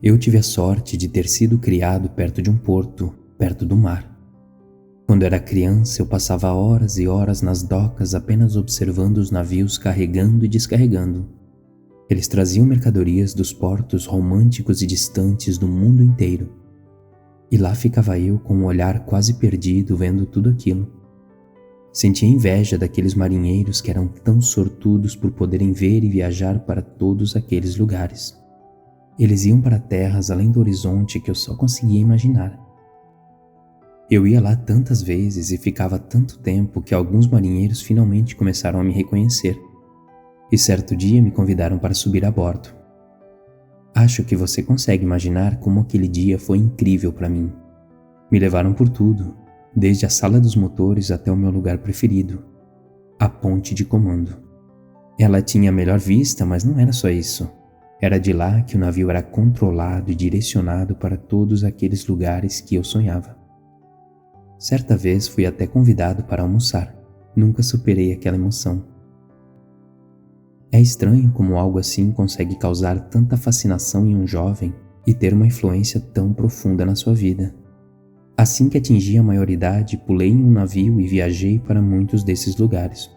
Eu tive a sorte de ter sido criado perto de um porto, perto do mar. Quando era criança, eu passava horas e horas nas docas apenas observando os navios carregando e descarregando. Eles traziam mercadorias dos portos românticos e distantes do mundo inteiro. E lá ficava eu com um olhar quase perdido vendo tudo aquilo. Sentia inveja daqueles marinheiros que eram tão sortudos por poderem ver e viajar para todos aqueles lugares. Eles iam para terras além do horizonte que eu só conseguia imaginar. Eu ia lá tantas vezes e ficava tanto tempo que alguns marinheiros finalmente começaram a me reconhecer. E certo dia me convidaram para subir a bordo. Acho que você consegue imaginar como aquele dia foi incrível para mim. Me levaram por tudo, desde a sala dos motores até o meu lugar preferido, a ponte de comando. Ela tinha a melhor vista, mas não era só isso. Era de lá que o navio era controlado e direcionado para todos aqueles lugares que eu sonhava. Certa vez fui até convidado para almoçar. Nunca superei aquela emoção. É estranho como algo assim consegue causar tanta fascinação em um jovem e ter uma influência tão profunda na sua vida. Assim que atingi a maioridade, pulei em um navio e viajei para muitos desses lugares.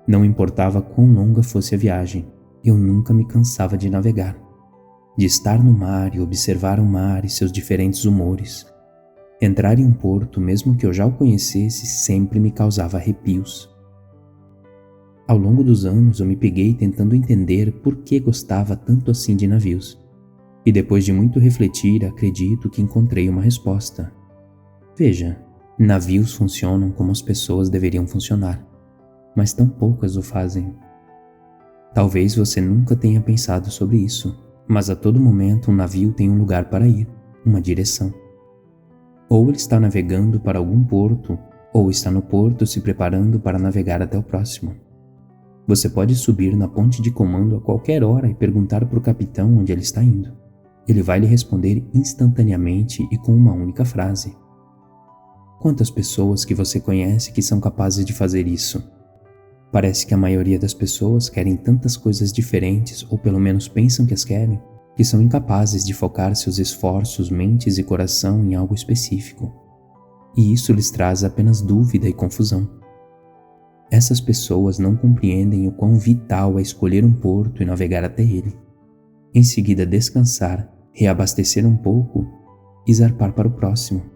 Não importava quão longa fosse a viagem, eu nunca me cansava de navegar, de estar no mar e observar o mar e seus diferentes humores. Entrar em um porto, mesmo que eu já o conhecesse, sempre me causava arrepios. Ao longo dos anos, eu me peguei tentando entender por que gostava tanto assim de navios. E depois de muito refletir, acredito que encontrei uma resposta. Veja, navios funcionam como as pessoas deveriam funcionar, mas tão poucas o fazem. Talvez você nunca tenha pensado sobre isso, mas a todo momento um navio tem um lugar para ir, uma direção. Ou ele está navegando para algum porto, ou está no porto se preparando para navegar até o próximo. Você pode subir na ponte de comando a qualquer hora e perguntar para o capitão onde ele está indo. Ele vai lhe responder instantaneamente e com uma única frase. Quantas pessoas que você conhece que são capazes de fazer isso? Parece que a maioria das pessoas querem tantas coisas diferentes, ou pelo menos pensam que as querem, que são incapazes de focar seus esforços, mentes e coração em algo específico. E isso lhes traz apenas dúvida e confusão. Essas pessoas não compreendem o quão vital é escolher um porto e navegar até ele. Em seguida descansar, reabastecer um pouco e zarpar para o próximo.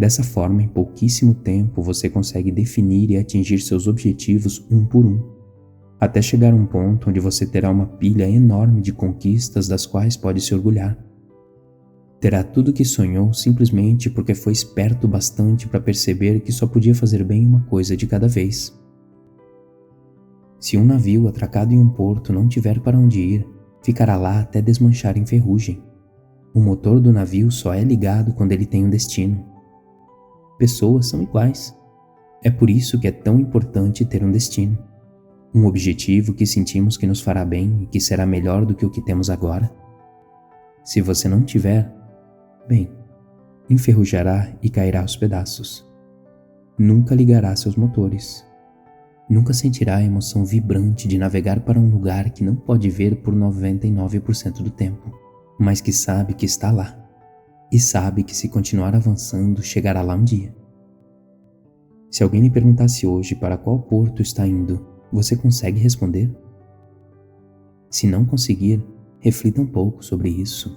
Dessa forma, em pouquíssimo tempo, você consegue definir e atingir seus objetivos um por um, até chegar a um ponto onde você terá uma pilha enorme de conquistas das quais pode se orgulhar. Terá tudo o que sonhou simplesmente porque foi esperto bastante para perceber que só podia fazer bem uma coisa de cada vez. Se um navio atracado em um porto não tiver para onde ir, ficará lá até desmanchar em ferrugem. O motor do navio só é ligado quando ele tem um destino. Pessoas são iguais. É por isso que é tão importante ter um destino. Um objetivo que sentimos que nos fará bem e que será melhor do que o que temos agora. Se você não tiver, bem, enferrujará e cairá aos pedaços. Nunca ligará seus motores. Nunca sentirá a emoção vibrante de navegar para um lugar que não pode ver por 99% do tempo, mas que sabe que está lá. E sabe que se continuar avançando, chegará lá um dia. Se alguém lhe perguntasse hoje para qual porto está indo, você consegue responder? Se não conseguir, reflita um pouco sobre isso.